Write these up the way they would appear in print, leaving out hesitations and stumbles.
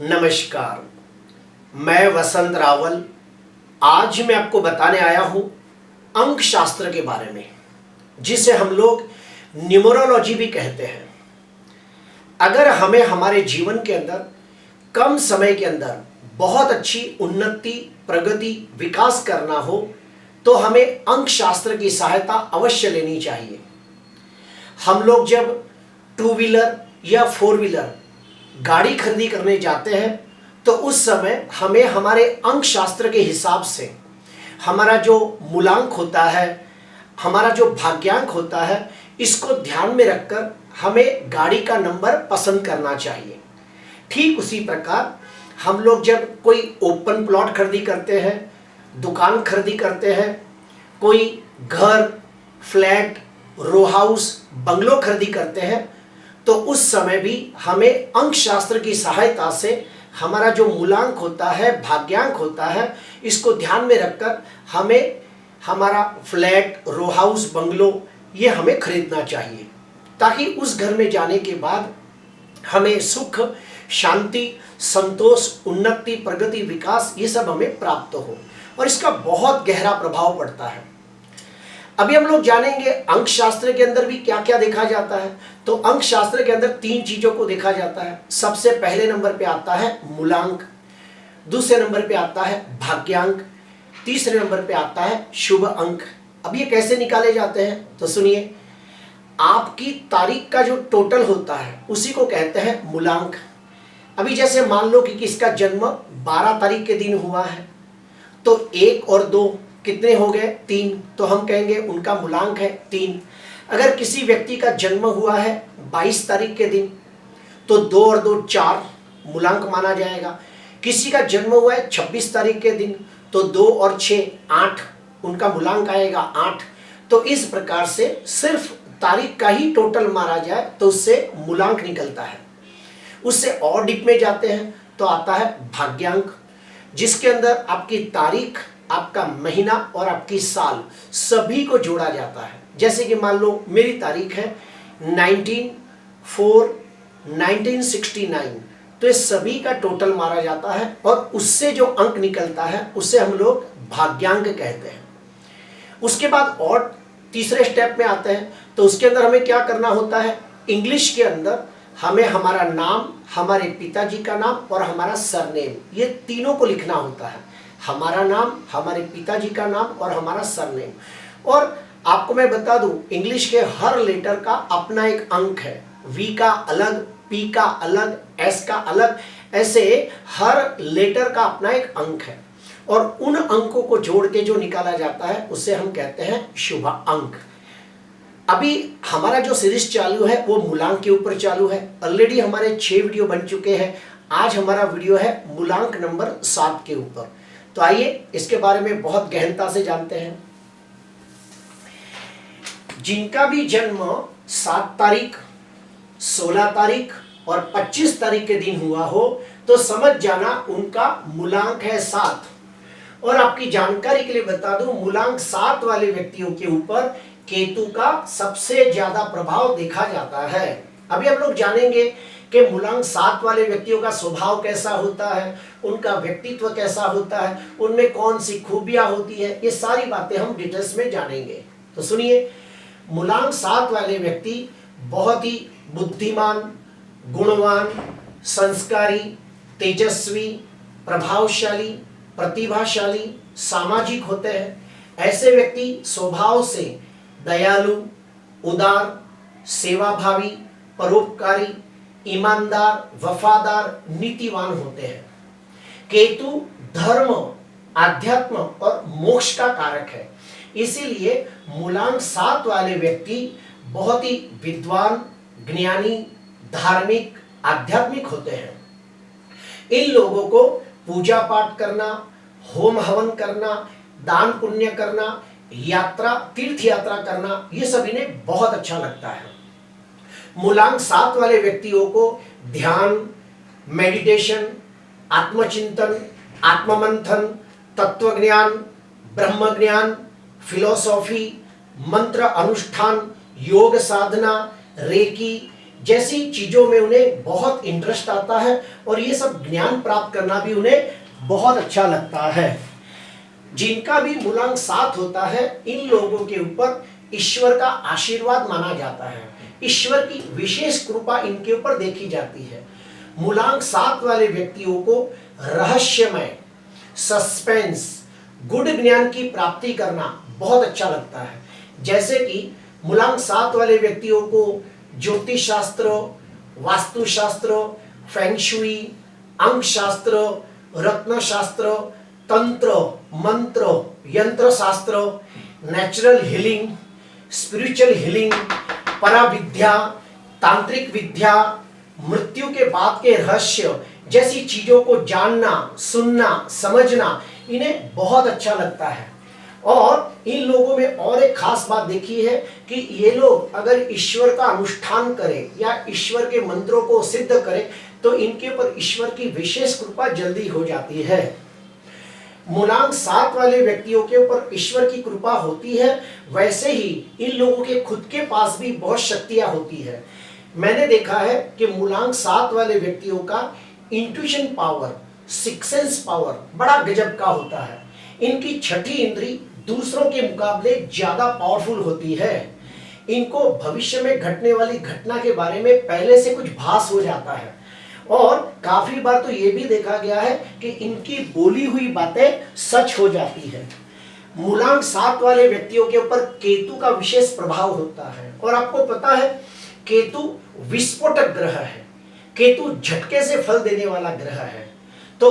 नमस्कार, मैं वसंत रावल। आज मैं आपको बताने आया हूं अंक शास्त्र के बारे में, जिसे हम लोग न्यूमरोलॉजी भी कहते हैं। अगर हमें हमारे जीवन के अंदर कम समय के अंदर बहुत अच्छी उन्नति, प्रगति, विकास करना हो तो हमें अंक शास्त्र की सहायता अवश्य लेनी चाहिए। हम लोग जब टू व्हीलर या फोर व्हीलर गाड़ी खरीदी करने जाते हैं तो उस समय हमें हमारे अंक शास्त्र के हिसाब से हमारा जो मूलांक होता है, हमारा जो भाग्यांक होता है, इसको ध्यान में रखकर हमें गाड़ी का नंबर पसंद करना चाहिए। ठीक उसी प्रकार हम लोग जब कोई ओपन प्लॉट खरीदी करते हैं, दुकान खरीदी करते हैं, कोई घर, फ्लैट, रो हाउस, बंगलो खरीदी करते हैं तो उस समय भी हमें अंक शास्त्र की सहायता से हमारा जो मूलांक होता है, भाग्यांक होता है, इसको ध्यान में रखकर हमें हमारा फ्लैट, रो हाउस, बंगलो ये हमें खरीदना चाहिए, ताकि उस घर में जाने के बाद हमें सुख, शांति, संतोष, उन्नति, प्रगति, विकास ये सब हमें प्राप्त हो। और इसका बहुत गहरा प्रभाव पड़ता है। अभी हम लोग जानेंगे अंक शास्त्र के अंदर भी क्या क्या देखा जाता है। तो अंक शास्त्र के अंदर 3 चीजों को देखा जाता है। सबसे पहले नंबर पे आता है मूलांक, दूसरे नंबर पे आता है भाग्यांक, तीसरे नंबर पे आता है शुभ अंक। अब ये कैसे निकाले जाते हैं तो सुनिए। आपकी तारीख का जो टोटल होता है उसी को कहते हैं मूलांक। अभी जैसे मान लो कि किसका जन्म 12 तारीख के दिन हुआ है तो 1 और 2 कितने हो गए? 3। तो हम कहेंगे उनका मूलांक है 3। अगर किसी व्यक्ति का जन्म हुआ है 22 तारीख के दिन तो 2 और 2 4 मूलांक माना जाएगा। किसी का जन्म हुआ है 26 तारीख के दिन तो 2 और 6 8 उनका मूलांक आएगा 8। तो इस प्रकार से सिर्फ तारीख का ही टोटल मारा जाए तो उससे मूलांक निकलता है। उससे और डीप में जाते हैं तो आता है भाग्यांक, जिसके अंदर आपकी तारीख, आपका महीना और आपकी साल सभी को जोड़ा जाता है। जैसे कि मान लो मेरी तारीख है 19/4/1969, तो इस सभी का टोटल मारा जाता है और उससे जो अंक निकलता है उसे हम लोग भाग्यांक कहते हैं। उसके बाद और तीसरे स्टेप में आते हैं तो उसके अंदर हमें क्या करना होता है। इंग्लिश के अंदर हमें हमारा नाम, हमारे पिताजी का नाम और हमारा सरनेम, ये तीनों को लिखना होता है। हमारा नाम, हमारे पिताजी का नाम और हमारा सरनेम। और आपको मैं बता दूं, इंग्लिश के हर लेटर का अपना एक अंक है। वी का अलग, पी का अलग, एस का अलग, ऐसे हर लेटर का अपना एक अंक है। और उन अंकों को जोड़ के जो निकाला जाता है उसे हम कहते हैं शुभ अंक। अभी हमारा जो सीरीज चालू है वो मूलांक के ऊपर चालू है। ऑलरेडी हमारे 6 वीडियो बन चुके हैं। आज हमारा वीडियो है मूलांक नंबर 7 के ऊपर। तो आइए इसके बारे में बहुत गहनता से जानते हैं। जिनका भी जन्म 7 तारीख, 16 तारीख और 25 तारीख के दिन हुआ हो तो समझ जाना उनका मूलांक है 7। और आपकी जानकारी के लिए बता दूं, मूलांक 7 वाले व्यक्तियों के ऊपर केतु का सबसे ज्यादा प्रभाव देखा जाता है। अभी हम लोग जानेंगे कि मूलांक 7 वाले व्यक्तियों का स्वभाव कैसा होता है, उनका व्यक्तित्व कैसा होता है, उनमें कौन सी खूबियां होती है, ये सारी बातें हम डिटेल्स में जानेंगे। तो सुनिए, मूलांक 7 वाले व्यक्ति बहुत ही बुद्धिमान, गुणवान, संस्कारी, तेजस्वी, प्रभावशाली, प्रतिभाशाली, सामाजिक होते हैं। ऐसे व्यक्ति स्वभाव से दयालु, उदार, सेवाभावी, परोपकारी, ईमानदार, वफादार, नीतिवान होते हैं। केतु धर्म, आध्यात्म और मोक्ष का कारक है। इसीलिए मूलांक 7 वाले व्यक्ति बहुत ही विद्वान, ज्ञानी, धार्मिक, आध्यात्मिक होते हैं। इन लोगों को पूजा पाठ करना, होम हवन करना, दान पुण्य करना, यात्रा, तीर्थ यात्रा करना, ये सब इन्हें बहुत अच्छा लगता है। मूलांक 7 वाले व्यक्तियों को ध्यान, मेडिटेशन, आत्मचिंतन, आत्ममंथन, तत्वज्ञान, ब्रह्म ज्ञान, फिलोसॉफी, मंत्र अनुष्ठान, योग साधना, रेकी, जैसी चीजों में उन्हें बहुत इंटरेस्ट आता है और ये सब ज्ञान प्राप्त करना भी उन्हें बहुत अच्छा लगता है। जिनका भी मूलांक 7 होता है, इन लोगों के ऊपर ईश्वर का आशीर्वाद माना जाता है, ईश्वर की विशेष कृपा इनके ऊपर देखी जाती है। मूलांक 7 वाले व्यक्तियों को रहस्यमय, सस्पेंस, गुड ज्ञान की प्राप्ति करना बहुत अच्छा लगता है। जैसे कि मूलांक 7 वाले व्यक्तियों को ज्योतिष शास्त्र, वास्तुशास्त्र, फेंगशुई, अंक शास्त्र, रत्न शास्त्र, तंत्र, मंत्र, यंत्र शास्त्र, natural healing, spiritual healing, paravidya, तांत्रिक विद्या, मृत्यु के बाद के रहस्य जैसी चीजों को जानना, सुनना, समझना इन्हें बहुत अच्छा लगता है। और इन लोगों में और एक खास बात देखी है कि ये लोग अगर ईश्वर का अनुष्ठान करें या ईश्वर के मंत्रों को सिद्ध करें तो इनके ऊपर ईश्वर की विशेष कृपा जल्दी हो जाती है। मूलांक 7 वाले व्यक्तियों के ऊपर ईश्वर की कृपा होती है, वैसे ही इन लोगों के खुद के पास भी बहुत शक्तियां होती है। मैंने देखा है कि मूलांक 7 वाले व्यक्तियों का intuition power, six sense power बड़ा गजब का होता है। इनकी छठी इंद्री दूसरों के मुकाबले ज्यादा पावरफुल होती है। इनको भविष्य में घटने वाली घटना के बारे में पहले से कुछ भास हो जाता है और काफी बार तो ये भी देखा गया है कि इनकी बोली हुई बातें सच हो जाती है। मूलांक 7 वाले व्यक्तियों के ऊपर केतु का विशेष प्रभाव होता है और आपको पता है केतु विस्फोटक ग्रह है, केतु झटके से फल देने वाला ग्रह है। तो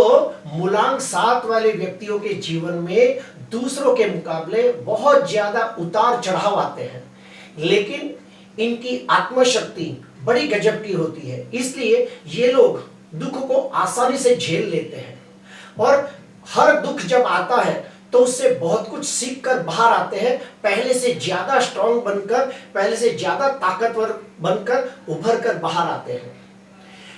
मूलांक 7 वाले व्यक्तियों के जीवन में दूसरों के मुकाबले बहुत ज्यादा उतार चढ़ाव आते हैं, लेकिन इनकी आत्मशक्ति बड़ी गजब की होती है, इसलिए ये लोग दुख को आसानी से झेल लेते हैं और हर दुख जब आता है तो उससे बहुत कुछ सीख कर बाहर आते हैं, पहले से ज्यादा स्ट्रांग बनकर, पहले से ज्यादा ताकतवर बनकर उभर कर बाहर आते हैं।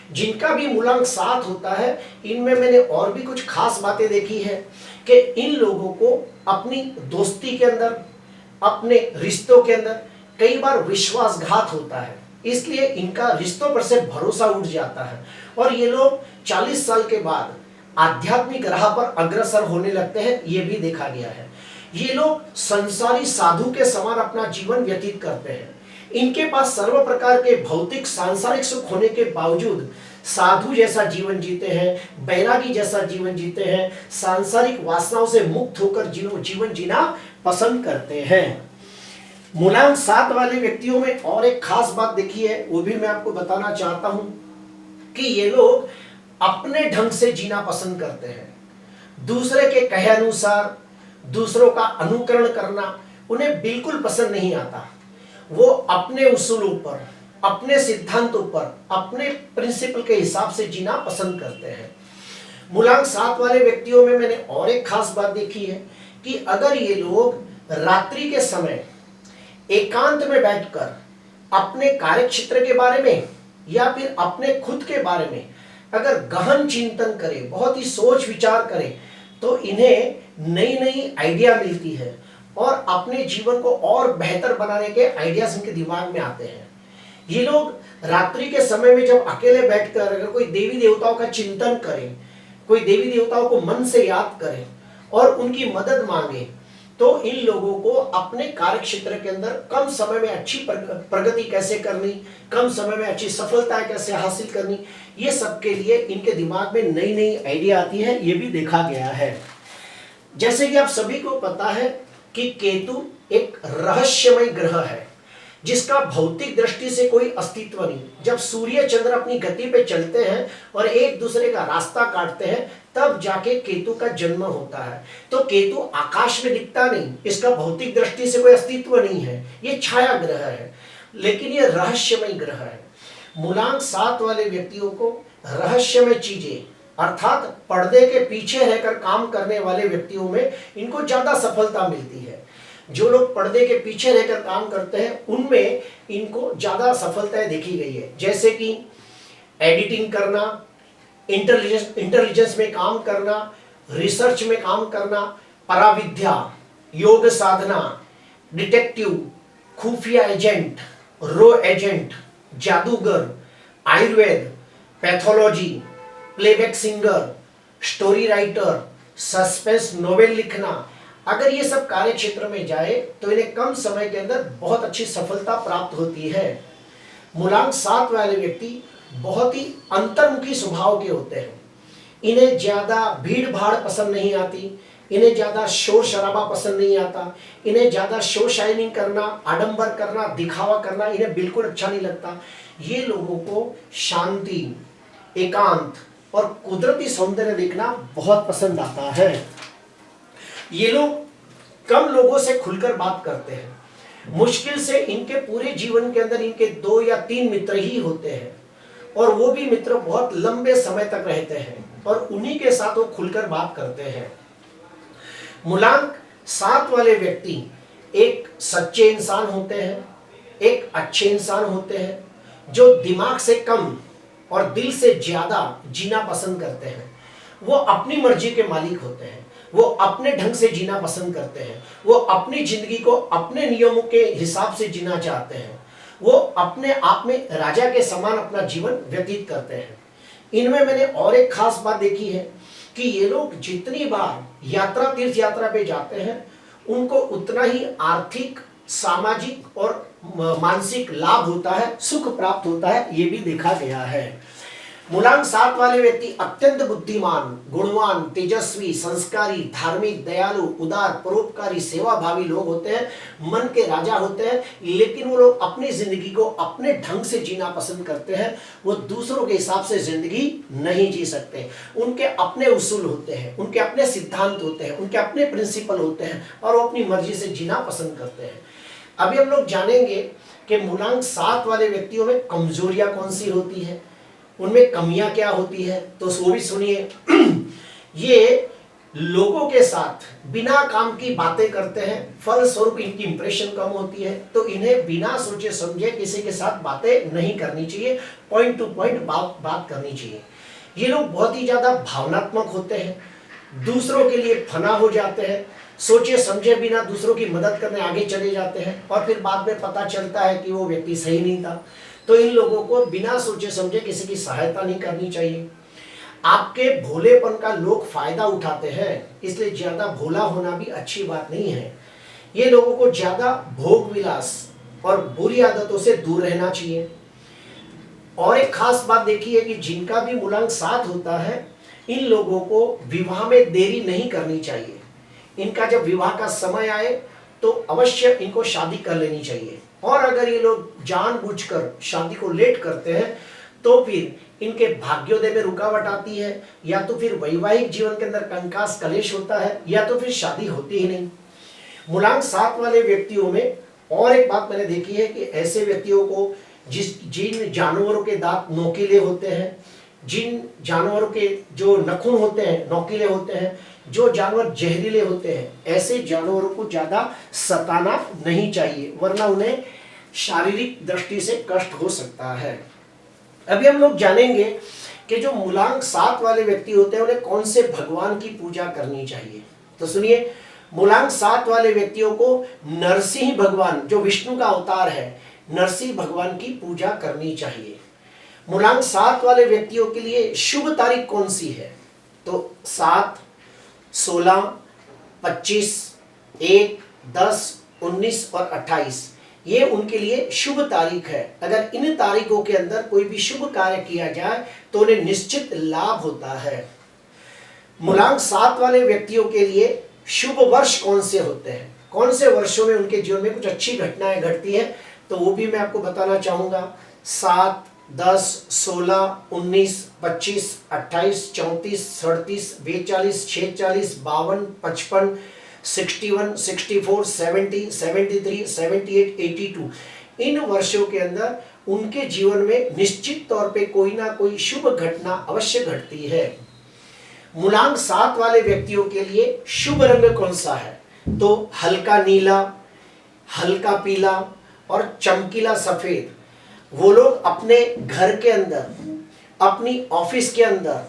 जिनका भी मूलांक 7 होता है, इनमें मैंने और भी कुछ खास बातें देखी है कि इन लोगों को अपनी दोस्ती के अंदर, अपने रिश्तों के अंदर कई बार विश्वासघात होता है, इसलिए इनका रिश्तों पर से भरोसा उठ जाता है और ये लोग 40 साल के बाद आध्यात्मिक राह पर अग्रसर होने लगते हैं, ये भी देखा गया है। ये लोग संसारी साधु के समान अपना जीवन व्यतीत करते हैं। इनके पास सर्व प्रकार के भौतिक सांसारिक सुख होने के बावजूद साधु जैसा जीवन जीते हैं, बैरागी जैसा जीवन जीते हैं, सांसारिक वासनाओं से मुक्त होकर जीवन जीना पसंद करते हैं। मूलांक 7 वाले व्यक्तियों में और एक खास बात देखी है, वो भी मैं आपको बताना चाहता हूं कि ये लोग अपने ढंग से जीना पसंद करते हैं। दूसरे के कहे अनुसार दूसरों का अनुकरण करना उन्हें बिल्कुल पसंद नहीं आता। वो अपने उसूलों पर, अपने सिद्धांतों पर, अपने प्रिंसिपल के हिसाब से जीना पसंद करते हैं। मूलांक 7 वाले व्यक्तियों में मैंने और एक खास बात देखी है कि अगर ये लोग रात्रि के समय एकांत में बैठकर अपने कार्यक्षेत्र के बारे में या फिर अपने खुद के बारे में अगर गहन चिंतन करें, बहुत ही सोच विचार करें, तो इन्हें नई नई आइडिया मिलती है और अपने जीवन को और बेहतर बनाने के आइडियाज इनके दिमाग में आते हैं। ये लोग रात्रि के समय में जब अकेले बैठकर अगर कोई देवी देवताओं का चिंतन करें, कोई देवी देवताओं को मन से याद करें और उनकी मदद मांगे, तो इन लोगों को अपने कार्यक्षेत्र के अंदर कम समय में अच्छी प्रगति कैसे करनी, कम समय में अच्छी सफलता कैसे हासिल करनी, ये सब के लिए इनके दिमाग में नई नई आइडिया आती है, ये भी देखा गया है। जैसे कि आप सभी को पता है कि केतु एक रहस्यमय ग्रह है जिसका भौतिक दृष्टि से कोई अस्तित्व नहीं। जब सूर्य चंद्र अपनी गति पे चलते हैं और एक दूसरे का रास्ता काटते हैं, तब जाके केतु का जन्म होता है। तो केतु आकाश में दिखता नहीं, इसका भौतिक दृष्टि से कोई अस्तित्व नहीं है, ये छाया ग्रह है, लेकिन ये रहस्यमय ग्रह है। मूलांक 7 वाले व्यक्तियों को रहस्यमय चीजें अर्थात पर्दे के पीछे रहकर काम करने वाले व्यक्तियों में इनको ज्यादा सफलता मिलती है। जो लोग पर्दे के पीछे रहकर काम करते हैं उनमें इनको ज्यादा सफलताएं देखी गई है, जैसे कि एडिटिंग करना, इंटेलिजेंस में काम करना, रिसर्च में काम करना, पराविद्या, योग साधना, डिटेक्टिव, खुफिया एजेंट, रो एजेंट, जादूगर, Ayurveda, pathology, playback singer, story writer, suspense novel लिखना, अगर ये सब कार्य क्षेत्र में जाए तो इन्हें कम समय के अंदर बहुत अच्छी सफलता प्राप्त होती है। मूलांक 7 वाले व्यक्ति बहुत ही अंतर्मुखी स्वभाव के होते हैं। इन्हें ज्यादा भीड़ भाड़ पसंद नहीं आती, इन्हें ज्यादा शोर शराबा पसंद नहीं आता, इन्हें ज्यादा शो शाइनिंग करना, आडंबर करना, दिखावा करना इन्हें बिल्कुल अच्छा नहीं लगता। ये लोगों को शांति, एकांत और कुदरती सौंदर्य देखना बहुत पसंद आता है। ये लोग कम लोगों से खुलकर बात करते हैं। मुश्किल से इनके पूरे जीवन के अंदर इनके 2 या 3 मित्र ही होते हैं, और वो भी मित्र बहुत लंबे समय तक रहते हैं, और उन्हीं के साथ वो खुलकर बात करते हैं। मूलांक 7 वाले व्यक्ति एक सच्चे इंसान होते हैं, एक अच्छे इंसान होते हैं, जो दिमाग से कम और दिल से ज्यादा जीना पसंद करते हैं। वो अपनी मर्जी के मालिक होते हैं, वो अपने ढंग से जीना पसंद करते हैं, वो अपनी जिंदगी को अपने नियमों के हिसाब से जीना चाहते हैं, वो अपने आप में राजा के समान अपना जीवन व्यतीत करते हैं। इनमें मैंने और एक खास बात देखी है कि ये लोग जितनी बार यात्रा, तीर्थ यात्रा पे जाते हैं, उनको उतना ही आर्थिक, सामाजिक और मानसिक लाभ होता है, सुख प्राप्त होता है, ये भी देखा गया है। मूलांक 7 वाले व्यक्ति अत्यंत बुद्धिमान, गुणवान, तेजस्वी, संस्कारी, धार्मिक, दयालु, उदार, परोपकारी, सेवाभावी लोग होते हैं, मन के राजा होते हैं, लेकिन वो लोग अपनी जिंदगी को अपने ढंग से जीना पसंद करते हैं। वो दूसरों के हिसाब से जिंदगी नहीं जी सकते। उनके अपने उसूल होते हैं, उनके अपने सिद्धांत होते हैं, उनके अपने प्रिंसिपल होते हैं, और वो अपनी मर्जी से जीना पसंद करते हैं। अभी हम लोग जानेंगे कि मूलांक 7 वाले व्यक्तियों में कमजोरियां कौन सी होती है, उनमें कमियां क्या होती है, तो वो भी सुनिए। ये लोगों के साथ बिना काम की बातें करते हैं, फलस्वरूप इनकी इंप्रेशन कम होती है, तो इन्हें बिना सोचे समझे किसी के साथ बातें नहीं करनी चाहिए, पॉइंट टू पॉइंट बात करनी चाहिए। ये लोग बहुत ही ज्यादा भावनात्मक होते हैं, दूसरों के लिए फना हो जाते हैं, सोचे समझे बिना दूसरों की मदद करने आगे चले जाते हैं, और फिर बाद में पता चलता है कि वो व्यक्ति सही नहीं था। तो इन लोगों को बिना सोचे समझे किसी की सहायता नहीं करनी चाहिए। आपके भोलेपन का लोग फायदा उठाते हैं, इसलिए ज्यादा भोला होना भी अच्छी बात नहीं है। ये लोगों को ज्यादा भोग विलास और बुरी आदतों से दूर रहना चाहिए। और एक खास बात देखिए कि जिनका भी मूलांक 7 होता है, इन लोगों को विवाह में देरी नहीं करनी चाहिए। इनका जब विवाह का समय आए तो अवश्य इनको शादी कर लेनी चाहिए, और अगर ये लोग जानबूझकर शादी को लेट करते हैं तो फिर इनके भाग्योदय में रुकावट आती है, या तो फिर वैवाहिक जीवन के अंदर कंकास कलेश होता है, या तो फिर शादी होती ही नहीं। मूलांक 7 वाले व्यक्तियों में और एक बात मैंने देखी है कि ऐसे व्यक्तियों को जिन जानवरों के दांत नोकीले होते हैं, जिन जानवरों के जो नखून होते हैं नोकीले होते हैं, जो जानवर जहरीले होते हैं, ऐसे जानवरों को ज्यादा सताना नहीं चाहिए, वरना उन्हें शारीरिक दृष्टि से कष्ट हो सकता है। अभी हम लोग जानेंगे कि जो मूलांक 7 वाले व्यक्ति होते हैं उन्हें कौन से भगवान की पूजा करनी चाहिए। तो सुनिए, मूलांक 7 वाले व्यक्तियों को नरसिंह भगवान, जो विष्णु का अवतार है, नरसिंह भगवान की पूजा करनी चाहिए। मूलांक 7 वाले व्यक्तियों के लिए शुभ तारीख कौन सी है, तो 7, 16, 25, 1, 10, 19 और 28 ये उनके लिए शुभ तारीख है। अगर इन तारीखों के अंदर कोई भी शुभ कार्य किया जाए तो उन्हें निश्चित लाभ होता है। मूलांक 7 वाले व्यक्तियों के लिए शुभ वर्ष कौन से होते हैं, कौन से वर्षों में उनके जीवन में कुछ अच्छी घटनाएं घटती हैं, तो वो भी मैं आपको बताना चाहूंगा। 7, 10, 16, 19, 25, 28, 34, 37, 42, 46, 52, 55, 61, 64, 70, 73, 78, 82 इन वर्षों के अंदर उनके जीवन में निश्चित तौर पे कोई ना कोई शुभ घटना अवश्य घटती है। मूलांक 7 वाले व्यक्तियों के लिए शुभ रंग कौन सा है, तो हल्का नीला, हल्का पीला और चमकीला सफेद। वो लोग अपने घर के अंदर, अपनी ऑफिस के अंदर,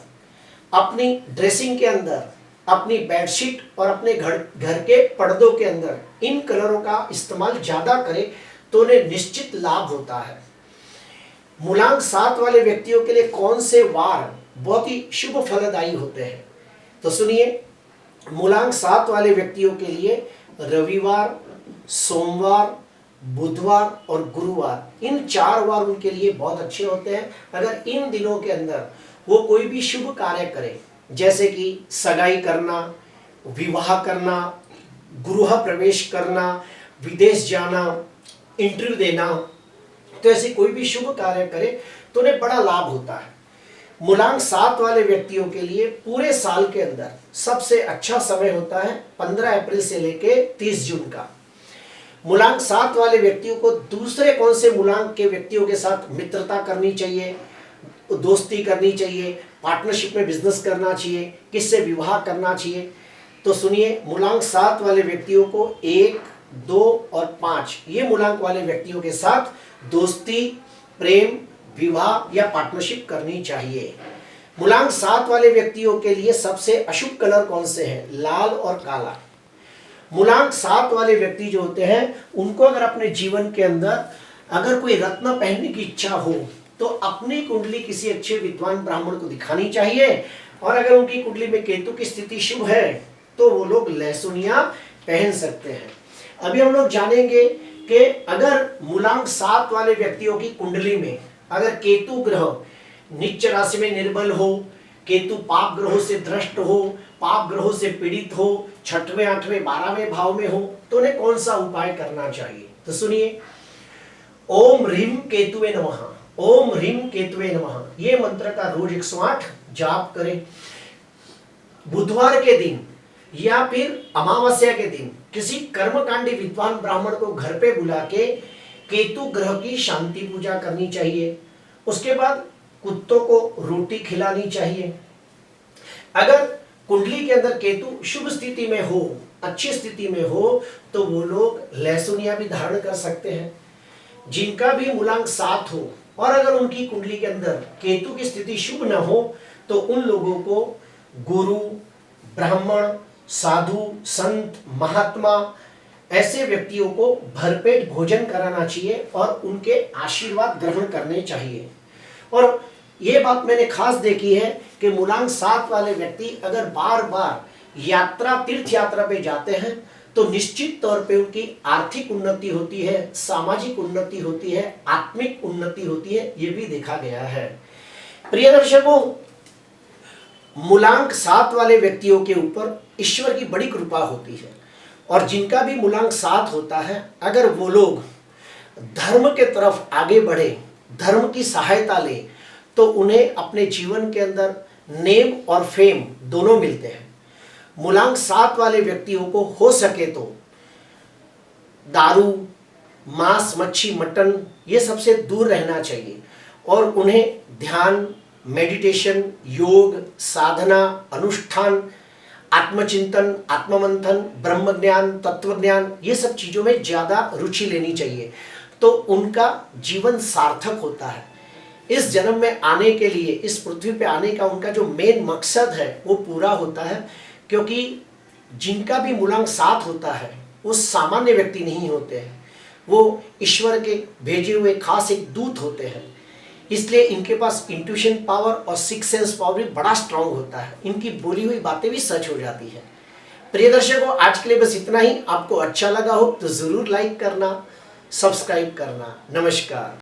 अपनी ड्रेसिंग के अंदर, अपनी बेडशीट और अपने घर के पर्दों के अंदर इन कलरों का इस्तेमाल ज्यादा करें तो उन्हें निश्चित लाभ होता है। मूलांक 7 वाले व्यक्तियों के लिए कौन से वार बहुत ही शुभ फलदायी होते हैं? तो सुनिए, मूलांक 7 वाले व्यक्तियों के लिए रविवार, सोमवार, बुधवार और गुरुवार, इन 4 वार उनके लिए बहुत अच्छे होते हैं। अगर इन दिनों के अंदर वो कोई भी शुभ कार्य करें, जैसे कि सगाई करना, विवाह करना, गृह प्रवेश करना, विदेश जाना, इंटरव्यू देना, तो ऐसे कोई भी शुभ कार्य करे तो उन्हें बड़ा लाभ होता है। मूलांक 7 वाले व्यक्तियों के लिए पूरे साल के अंदर सबसे अच्छा समय होता है 15 अप्रैल से लेके 30 जून का। मूलांक 7 वाले व्यक्तियों को दूसरे कौन से मूलांक के व्यक्तियों के साथ मित्रता करनी चाहिए, दोस्ती करनी चाहिए, पार्टनरशिप में बिजनेस करना चाहिए, किससे विवाह करना चाहिए? तो सुनिए, मूलांक 7 वाले व्यक्तियों को 1, 2 और 5 ये मूलांक वाले व्यक्तियों के साथ दोस्ती, प्रेम, विवाह या पार्टनरशिप करनी चाहिए। मूलांक 7 वाले व्यक्तियों के लिए सबसे अशुभ कलर कौन से हैं? लाल और काला। मूलांक 7 वाले व्यक्ति जो होते हैं, उनको अगर अपने जीवन के अंदर अगर कोई रत्न पहनने की इच्छा हो तो अपनी कुंडली किसी अच्छे विद्वान ब्राह्मण को दिखानी चाहिए। और अगर उनकी कुंडली में केतु की स्थिति शुभ है तो वो लोग लहसुनिया पहन सकते हैं। अभी हम लोग जानेंगे कि अगर मूलांक 7 वाले व्यक्तियों की कुंडली में अगर केतु ग्रह नीच राशि में निर्बल हो, केतु पाप ग्रहों से भ्रष्ट हो, पाप ग्रहों से पीड़ित हो, 6वें, 8वें, 12वें भाव में हो, तो उन्हें कौन सा उपाय करना चाहिए? तो सुनिए, ओम ह्रीम केतुवे नमः, ओम ह्रीम केतुवे नमः, ये मंत्र का रोज 108 जाप करें। बुधवार के दिन या फिर अमावस्या के दिन किसी कर्मकांडी विद्वान ब्राह्मण को घर पे बुला के केतु ग्रह की शांति पूजा करनी चाहिए। उसके बाद कुत्तों को रोटी खिलानी चाहिए। अगर कुंडली के अंदर केतु शुभ स्थिति में हो, अच्छी स्थिति में हो, तो वो लोग लहसुनिया भी धारण कर सकते हैं। जिनका भी मूलांक 7 हो और अगर उनकी कुंडली के अंदर केतु की स्थिति शुभ न हो तो उन लोगों को गुरु, ब्राह्मण, साधु, संत, महात्मा ऐसे व्यक्तियों को भरपेट भोजन कराना चाहिए और उनके आशीर्वाद ग्रहण करने चाहिए। और ये बात मैंने खास देखी है कि मूलांक 7 वाले व्यक्ति अगर बार बार यात्रा, तीर्थ यात्रा पे जाते हैं तो निश्चित तौर पे उनकी आर्थिक उन्नति होती है, सामाजिक उन्नति होती है, आत्मिक उन्नति होती है, ये भी देखा गया है। प्रिय दर्शकों, मूलांक 7 वाले व्यक्तियों के ऊपर ईश्वर की बड़ी कृपा होती है और जिनका भी मूलांक 7 होता है, अगर वो लोग धर्म के तरफ आगे बढ़े, धर्म की सहायता ले, तो उन्हें अपने जीवन के अंदर नेम और फेम दोनों मिलते हैं। मूलांक 7 वाले व्यक्तियों को हो सके तो दारू, मांस, मच्छी, मटन ये सबसे दूर रहना चाहिए और उन्हें ध्यान, मेडिटेशन, योग, साधना, अनुष्ठान, आत्मचिंतन, आत्ममंथन, ब्रह्म ज्ञान, तत्व ज्ञान ये सब चीजों में ज्यादा रुचि लेनी चाहिए, तो उनका जीवन सार्थक होता है। इस जन्म में आने के लिए, इस पृथ्वी पे आने का उनका जो मेन मकसद है वो पूरा होता है, क्योंकि जिनका भी मूलांक 7 होता है वो सामान्य व्यक्ति नहीं होते हैं, वो ईश्वर के भेजे हुए खास एक दूत होते हैं। इसलिए इनके पास इंट्यूशन पावर और सिक्स सेंस पावर भी बड़ा स्ट्रांग होता है, इनकी बोली हुई बातें भी सच हो जाती है। प्रिय दर्शकों, आज के लिए बस इतना ही। आपको अच्छा लगा हो तो जरूर लाइक करना, सब्सक्राइब करना। नमस्कार।